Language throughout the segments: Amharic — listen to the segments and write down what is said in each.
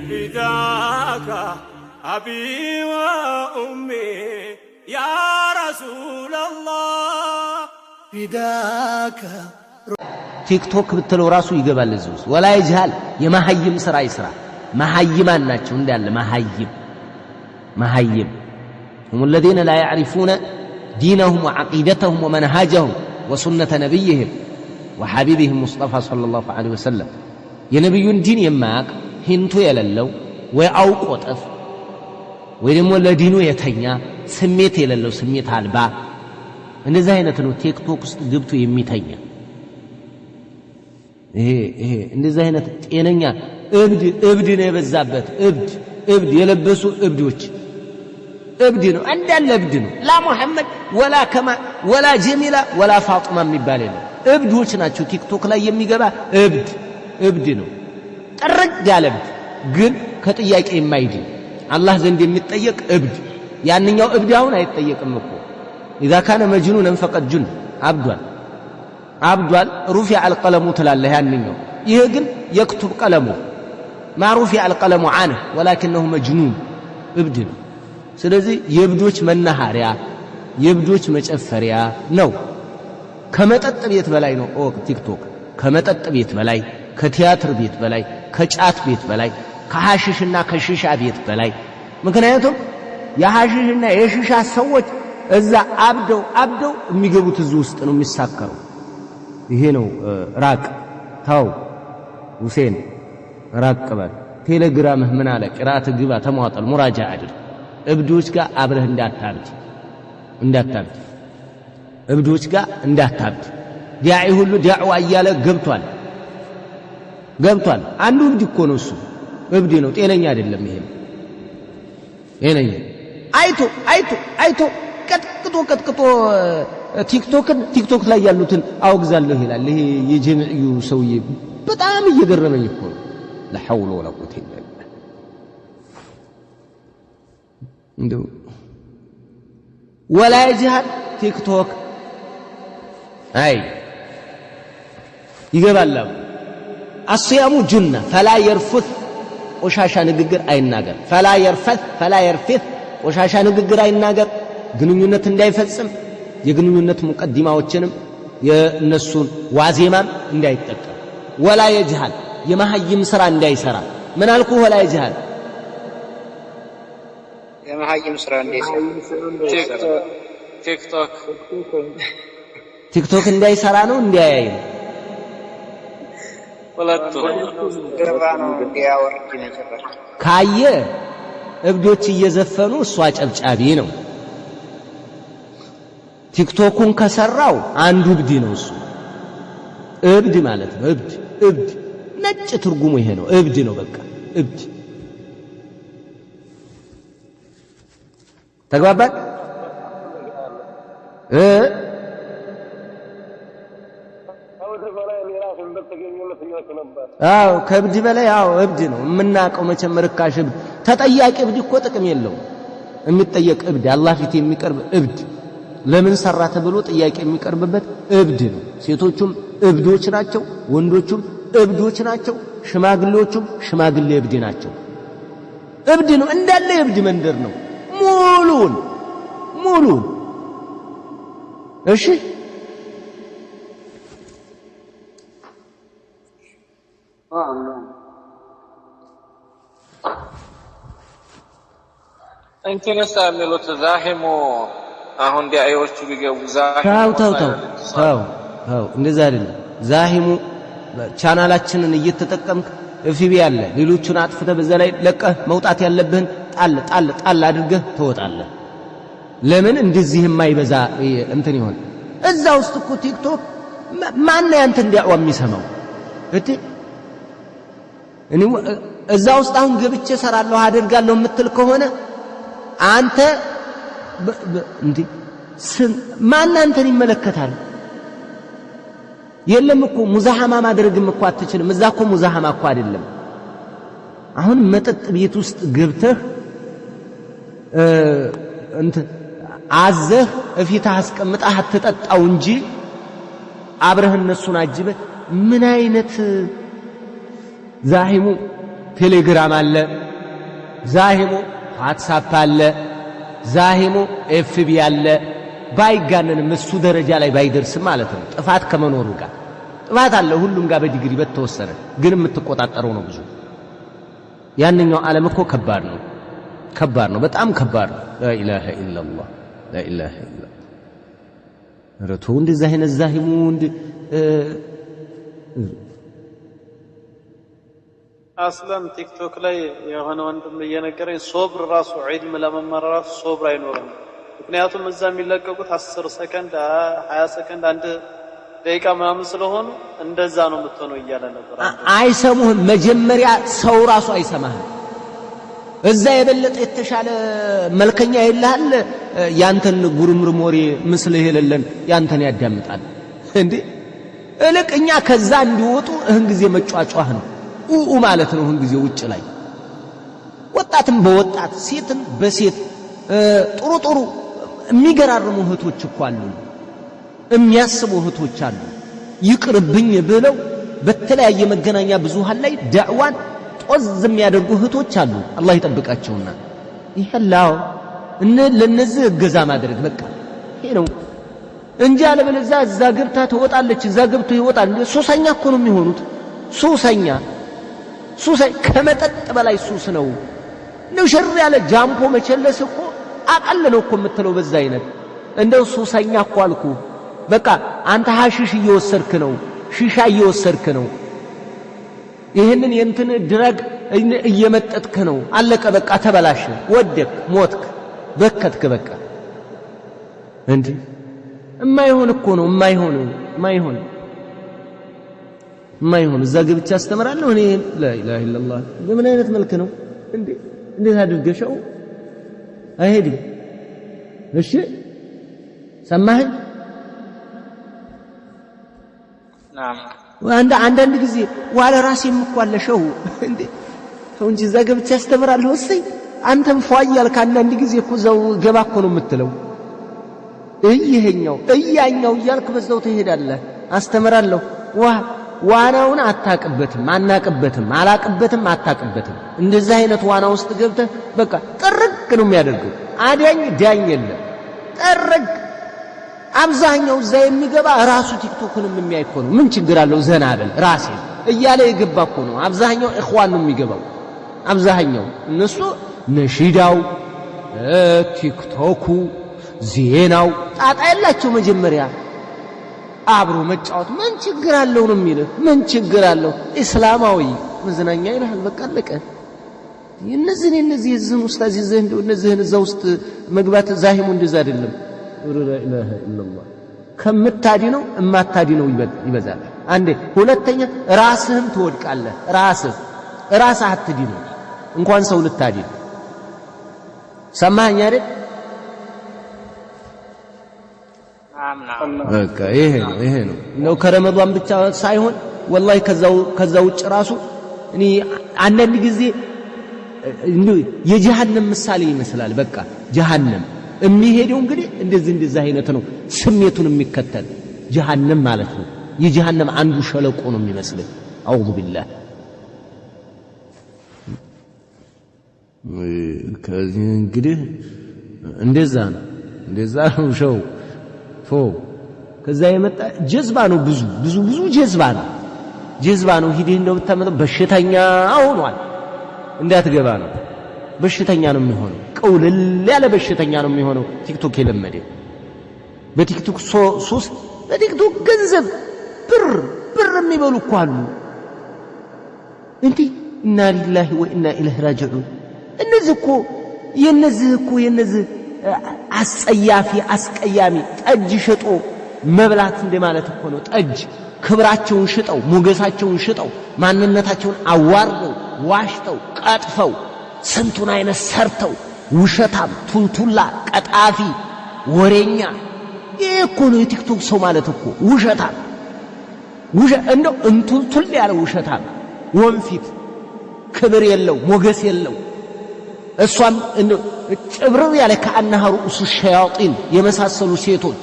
فداك أبي وأمي يا رسول الله فداك ቲክቶክ ብትለው ራሱ ይገባል እዚህ ውስጥ ወላ ይጅሃል የማሐይም ስራ ይስራ ማሐይማን ናቸው እንዳለ ማሐይም هم الذين لا يعرفون دينهم وعقيدتهم ومنهاجهم وسنة نبيهم وحبيبهم مصطفى صلى الله عليه وسلم የነብዩን ዲን የማያውቅ ሂንቱ የሌለው ወይ አውቆ ጠፍ ወይ ደግሞ ለዲኑ የተኛ ስሜት የሌለው ስሜት አልባ እንደዚህ አይነት ነው ቲክቶክ ውስጥ ገብቶ የሚተኛ ይሄ እንደዚህ አይነት ጤነኛ እብድ ነው የበዛበት እብድ የለበሱ እብዶች እብድ ነው እንዳለ እብድ ነው ላ መሐመድ ወላ ከማ ወላ ጀሚላ ወላ ፋጡማ የሚባል የለም እብዶች ናቸው ቲክቶክ ላይ የሚገባ እብድ ነው ጥርቅ ያለ እብድ ግን ከጥያቄ የማይድን አላህ ዘንድ የሚጠየቅ እብድ ያንኛው እብድ አሁን አይጠየቅም እኮ اذا كان مجنونا فقد جن عبدال رفع القلم تلاله ያንኛው ይሄ ግን يكتب قلمه ما رفع القلم عنه ولكنه مجنون እብድ ነው ስለዚህ የእብዶች መናኸሪያ የእብዶች መጨፈሪያ ነው ከመጠጥ ቤት በላይ ነው ቲክቶክ ከመጠጥ ቤት በላይ ከቲያትር ቤት በላይ ከጫት ቤት በላይ ከሐሽሽና ከሽሻ ቤት በላይ ምክንያቱም የሐሽሽና የሽሻ ሰዎች እዛ አብደው የሚገቡት እዚህ ውስጥ ነው የሚሳከሩ ይሄ ነው ራቅ ታው ሁሴን ራቅ በል ቴሌግራምህ ምን አለ ቅራት ግባ ተሟጠል ሙራጃ አድር እብዶች ጋር አብረህ እንዳታብድ እብዶች ጋር እንዳታብድ ዳዒ ሁሉ ዳዕዋ እያለ ገብቷል አንዱ እብድ እኮ ነው እሱ እብድ ነው ጤነኛ አይደለም ይሄ ጤነኛ አይቶ ቀጥቅጦ ቲክቶክ ላይ ያሉትን አውግዛለሁ ይላል ይሄ የጀምዕዩ ሰውዬ በጣም እየገረመኝ እኮ ነው لا حول ولا قوة إلا بالله እንደው ولا يجهل ቲክቶክ አይ ይገባል الصيام جنة فلا يرفث ቆሻሻ ንግግር አይናገር فلا يرفث ቆሻሻ ንግግር አይናገር ግንኙነት እንዳይፈጽም የግንኙነት ሙቀዲማዎችንም የነሱን ዋዜማም እንዳይጠቀም ولا يجهل የማሐይም ስራ እንዳይሰራ ምን አልኩ ولا يجهل የማሐይም ስራ እንዳይሰራ ቲክቶክ እንዳይሰራ ነው እንዲያያይ ወላቱ ገባነው እንዲያወርድ ነበር ካየ እብዶች እየዘፈኑ እሷ ጨብጫቢ ነው ቲክቶኩን ከሰራው አንዱ እብድ ነው እሱ እብድ ማለት ነው እብድ ነጭ ትርጉሙ ይሄ ነው እብድ ነው በቃ እብድ ተግባባን አዎ ከእብድ በላይ አዎ እብድ ነው የምናውቀው መቼም ርካሽ እብድ ተጠያቂ እብድ እኮ ጥቅም የለውም የሚጠየቅ እብድ አላህ ፊት የሚቀርብ እብድ ለምን ሰራ ተብሎ ጥያቄ የሚቀርብበት እብድ ነው ሴቶቹም እብዶች ናቸው ወንዶቹም እብዶች ናቸው ሽማግሌዎቹም ሽማግሌ እብድ ናቸው እብድ ነው እንዳለ የእብድ መንደር ነው ሙሉን እሺ እንተነሳ የሚሉት ዛሂሙ አሁን ዲያዮቹ ቢገቡ ታው እንደዛ አይደለም ዛሂሙ ቻናላችንን እየተጠቀምክ ፊቢ ያለ ሌሎቹን አጥፍተህ በዛ ላይ ለቀህ መውጣት ያለብህን ጣል አድርገህ ትወጣለህ ለምን እንደዚህ የማይበዛ እንትን ይሆን እዛ ውስጥ እኮ ቲክቶክ ማን ያንተን ዲያዋ የሚሰማው እኔ እዛ ውስጥ አሁን ገብቼ ሰራለሁ አደርጋለሁ የምትል ከሆነ አንተ እንዴ ማን አንተን ይመለከታል የለም እኮ ሙዛሃማ ማድረግም እኮ አትችልም እዛ እኮ ሙዛሃማ እኮ አይደለም አሁን መጠጥ ቤት ውስጥ ገብተህ እንት አዘህ እፊትህ አስቀምጠህ አትጠጣው እንጂ አብረህ እነሱን አጅበህ ምን አይነት ዛሂሙ ቴሌግራም አለ፣ ዛሂሙ ዋትስአፕ አለ፣ ዛሂሙ ኤፍቢ አለ። ባይጋነንም እሱ ደረጃ ላይ ባይደርስም ማለት ነው። ጥፋት ከመኖሩ ጋር ጥፋት አለ ሁሉም ጋር በዲግሪ በተወሰነ ግን የምትቆጣጠረው ነው ብዙ። ያንኛው ዓለም እኮ ከባድ ነው፣ በጣም ከባድ ነው። ላኢላሃ ኢላላህ ላኢላሃ ኢላላህ። ረቱ እንደዚህ አይነት ዛሂሙ አስለም ቲክቶክ ላይ የሆነ ወንድም እየነገረኝ ሶብር ራሱ ዒልም ለመማር ራሱ ሶብር አይኖርም። ምክንያቱም እዛ የሚለቀቁት 10 ሰከንድ 20 ሰከንድ 1 ደቂቃ ምናምን ስለሆኑ እንደዛ ነው የምትሆነው እያለ ነበር። አይሰሙህም። መጀመሪያ ሰው ራሱ አይሰማህም። እዛ የበለጠ የተሻለ መልከኛ ይልሃል። ያንተን ጉርምርም ወሬ ምስልህ የሌለን ያንተን ያዳምጣል እንዴ። እልቅ እኛ ከዛ እንዲወጡ እህን ጊዜ መጫጫህ ነው ማለት ነው። እህን ጊዜ ውጭ ላይ ወጣትም በወጣት ሴትም በሴት ጥሩ የሚገራርሙ እህቶች እኮ አሉ፣ የሚያስቡ እህቶች አሉ። ይቅርብኝ ብለው በተለያየ መገናኛ ብዙሃን ላይ ዳዕዋን ጦዝ የሚያደርጉ እህቶች አሉ። አላህ ይጠብቃቸውና ይሄላው ለነዚህ እገዛ ማድረግ በቃ ይሄ ነው እንጂ አለበለዚያ እዛ ገብታ ትወጣለች፣ እዛ ገብቶ ይወጣል። ሱሰኛ እኮ ነው የሚሆኑት። ሱሰኛ ከመጠጥ በላይ ሱስ ነው። እንደው ሸር ያለ ጃምፖ መቸለስ እኮ አቀል ነው እኮ የምትለው በዛ አይነት። እንደው ሱሰኛ እኮ አልኩ። በቃ አንተ ሐሺሽ እየወሰድክ ነው፣ ሺሻ እየወሰድክ ነው፣ ይህንን የእንትን ድረግ እየመጠጥክ ነው። አለቀ በቃ ተበላሽ፣ ወደክ፣ ሞትክ፣ በከትክ በቃ። እንዴ የማይሆን እኮ ነው የማይሆን እዛ ገብቼ አስተምራለሁ እኔ ላኢላሃ ኢላላህ። በምን አይነት መልክ ነው እንዴት አድርገሽው አይሄድም? እሺ ሰማኸኝ? አንዳንድ ጊዜ ዋለ ራሴም እኮ አለሸው እንዴ ሰው እንጂ እዛ ገብቼ አስተምራለሁ። እሰይ አንተም ፏያል ከአንዳንድ ጊዜ እኮ እዛው ገባ እኮ ነው የምትለው። እያኛው እያልክ በዛው ትሄዳለህ። አስተምራለሁ ዋናውን አታቅበትም፣ አላቅበትም። እንደዛ አይነት ዋና ውስጥ ገብተህ በቃ ጥርቅ ነው የሚያደርገው። አዳኝ ዳኝ የለም። ጥርቅ አብዛኛው እዛ የሚገባ ራሱ ቲክቶክንም የሚያይ እኮ ነው። ምን ችግር አለው? ዘና በል ራሴ እያለ የገባ እኮ ነው። አብዛኛው ኢኽዋን ነው የሚገባው። አብዛኛው እነሱ ነሺዳው፣ ቲክቶኩ፣ ዜናው ጣጣ የላቸው። መጀመሪያ አብሮ መጫወት ምን ችግር አለው ነው የሚልህ። ምን ችግር አለው? እስላማዊ መዝናኛ ይልሃል። በቃ አለቀ። እነዚህን የዝህን ኡስታዝ ይዘህ እነዚህን እዛ ውስጥ መግባት ዛሂሙ እንደዛ አይደለም። ላኢላሃ ኢላላህ ከምታዲነው እማታዲነው ይበዛል። አንዴ ሁለተኛ ራስህም ትወድቃለህ። ራስህ አትዲነው እንኳን ሰው ልታዲን። ሰማኸኝ አይደል? በቃ ይሄ ነው ነው ከረመዳን ብቻ ሳይሆን ወላሂ ከዛ ውጭ ራሱ እኔ አንዳንድ ጊዜ የጀሃነም ምሳሌ ይመስላል። በቃ ጀሃነም የሚሄደው እንግዲህ እንደዚህ አይነት ነው። ስሜቱን የሚከተል ጀሃነም ማለት ነው። የጀሃነም አንዱ ሸለቆ ነው የሚመስለው። አዑዙ ቢላህ። ከዚህ እንግዲህ እንደዛ ነው ሸው ከዛ የመጣ ጀዝባ ነው። ብዙ ጀዝባ ነው። ሂደህ እንደምታመጣው በሽተኛ ሆኗል። እንዳትገባ ነው። በሽተኛ ነው የሚሆነው። ቀውልል ያለ በሽተኛ ነው የሚሆነው። ቲክቶክ የለመደ በቲክቶክ ሱስ፣ በቲክቶክ ገንዘብ ብር የሚበሉ እኮ አሉ። እንዴ ኢና ሊላሂ ወኢና ኢለይሂ ራጂዑን። የነዚህ አስጸያፊ አስቀያሚ ጠጅ ሽጦ መብላት እንደማለት እኮ ነው። ጠጅ ክብራቸውን ሽጠው፣ ሞገሳቸውን ሽጠው፣ ማንነታቸውን አዋርደው፣ ዋሽተው፣ ቀጥፈው፣ ስንቱን አይነት ሰርተው፣ ውሸታም፣ ቱልቱላ፣ ቀጣፊ፣ ወሬኛ። ይሄ እኮ ነው የቲክቶክ ሰው ማለት እኮ። ውሸታም እንደው እንቱልቱል ያለ ውሸታም፣ ወንፊት፣ ክብር የለው፣ ሞገስ የለው። እሷም ጭብርር ያለ ከአንሃ ሩኡሱ ሸያጢን የመሳሰሉ ሴቶች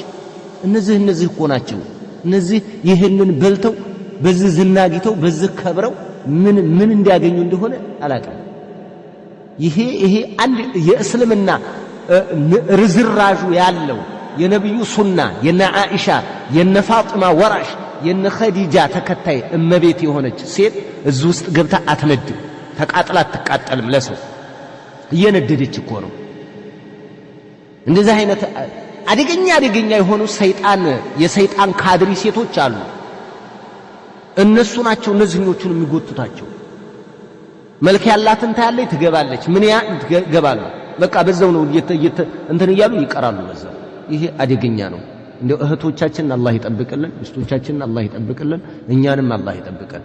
እነዚህ እኮ ናቸው። እነዚህ ይህንን በልተው በዚህ ዝናጊተው በዚህ ከብረው ምን እንዲያገኙ እንደሆነ አላውቅም። ይሄ አንድ የእስልምና ርዝራዡ ያለው የነብዩ ሱና የነ አኢሻ የነ ፋጢማ ወራሽ የነ ኸዲጃ ተከታይ እመቤት የሆነች ሴት እዚህ ውስጥ ገብታ አትነድም፣ ተቃጥላ አትቃጠልም። ለሰው እየነደደች እኮ ነው። እንደዚህ አይነት አደገኛ የሆኑ የሰይጣን ካድሪ ሴቶች አሉ። እነሱ ናቸው እነዚህኞቹን የሚጎቱታቸው። መልክ ያላትን ታያለች፣ ትገባለች፣ ምን ያ ትገባለች። በቃ በዛው ነው እንትን እያሉ ይቀራሉ በዛው። ይሄ አደገኛ ነው። እንደው እህቶቻችንን አላህ ይጠብቅልን፣ ሚስቶቻችንን አላህ ይጠብቅልን፣ እኛንም አላህ ይጠብቀን።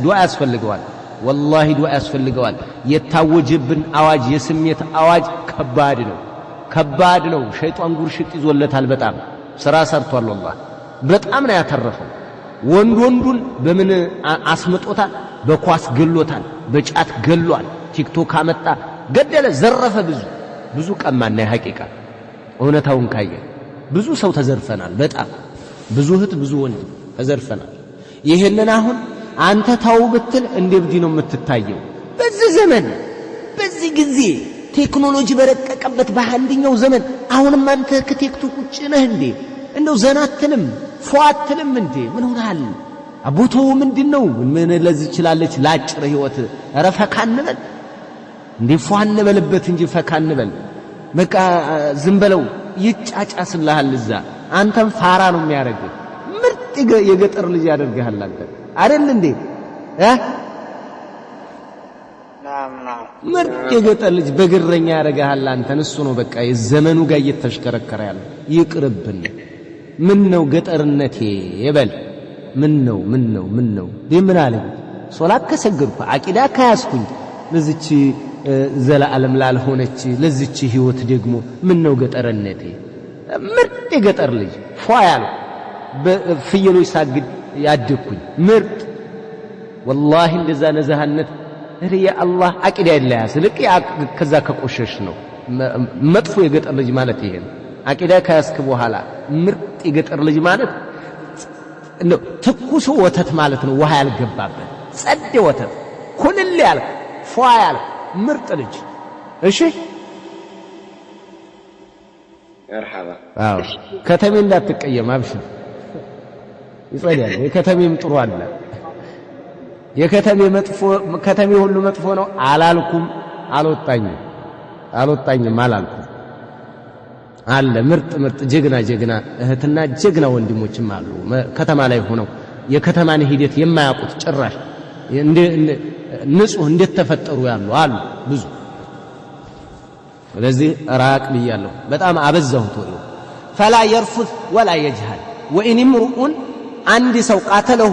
ዱዓ ያስፈልገዋል፣ ወላሂ ዱዓ ያስፈልገዋል። የታወጀብን አዋጅ የስሜት አዋጅ ከባድ ነው። ሸይጣን ጉርሽት ይዞለታል። በጣም ስራ ሰርቷል። ወላሂ በጣም ነው ያተረፈው። ወንዱን በምን አስመጦታል? በኳስ ገሎታል፣ በጫት ገሏል። ቲክቶክ አመጣ ገደለ፣ ዘረፈ። ብዙ ቀማና ሐቂቃ እውነታውን ካየ ብዙ ሰው ተዘርፈናል። በጣም ብዙ እህት ብዙ ወንድ ተዘርፈናል። ይሄንን አሁን አንተ ታው ብትል እንደ እብድ ነው የምትታየው። በዚህ ዘመን በዚህ ጊዜ ቴክኖሎጂ በረቀቀበት በአንደኛው ዘመን አሁንም አንተ ከቲክቶክ ውጭ ነህ እንዴ? እንደው ዘናትንም ፏትንም እንዴ? ምን ሆነሃል? አቦቶ ምንድነው? ምን ለዚህ ይችላለች ላጭር ህይወት ረፈካንበል እንዴ? ፏንበልበት እንጂ ፈካንበል። በቃ ዝም በለው ይጫጫስልሃል። እዛ አንተም ፋራ ነው የሚያደርግህ። ምርጥ የገጠር ልጅ ያደርግሃል አንተ አይደል እንዴ? ምርጥ የገጠር ልጅ በግረኛ ያደርግሃል አንተን። እሱ ነው በቃ የዘመኑ ጋር እየተሽከረከረ ያለ። ይቅርብን። ምን ነው ገጠርነቴ ይበል። ምን ነው ምን አለኝ? ሶላት ከሰገድኩ አቂዳ ከያዝኩኝ ለዚች ዘላለም ላልሆነች ለዚች ህይወት ደግሞ ምን ነው ገጠርነቴ? ምርጥ የገጠር ልጅ ፏያል በፍየሎች ሳግድ ያደግኩኝ ምርጥ ወላሂ። እንደዛ ነዛህነት ያ አላህ አቂዳ ይላያስ ልቅ ከዛ ከቆሸሽ ነው መጥፎ የገጠር ልጅ ማለት ይሄ ነው። አቂዳ ከያዝክ በኋላ ምርጥ የገጠር ልጅ ማለት ነው ትኩስ ወተት ማለት ነው። ውሃ ያልገባበት ጸድ ወተት ኩልል ያለ ፏያል ምርጥ ልጅ። እሺ መርሐባ። አዎ ከተሜ እንዳትቀየም አብሽር፣ ይጸዳል። የከተሜም ጥሩ አለ። ከተሜ ሁሉ መጥፎ ነው አላልኩም፣ አልወጣኝም አላልኩም። አለ ምርጥ ጀግና እህትና ጀግና ወንድሞችም አሉ ከተማ ላይ ሆነው የከተማን ሂደት የማያውቁት ጭራሽ ንጹህ እንዴት ተፈጠሩ ያሉ አሉ ብዙ። ስለዚህ ራቅ ብያለሁ፣ በጣም አበዛሁት ወሬው። ፈላ የርፉት ወላ የጅሃል ወኢን ምሩኡን አንድ ሰው ቃተለሁ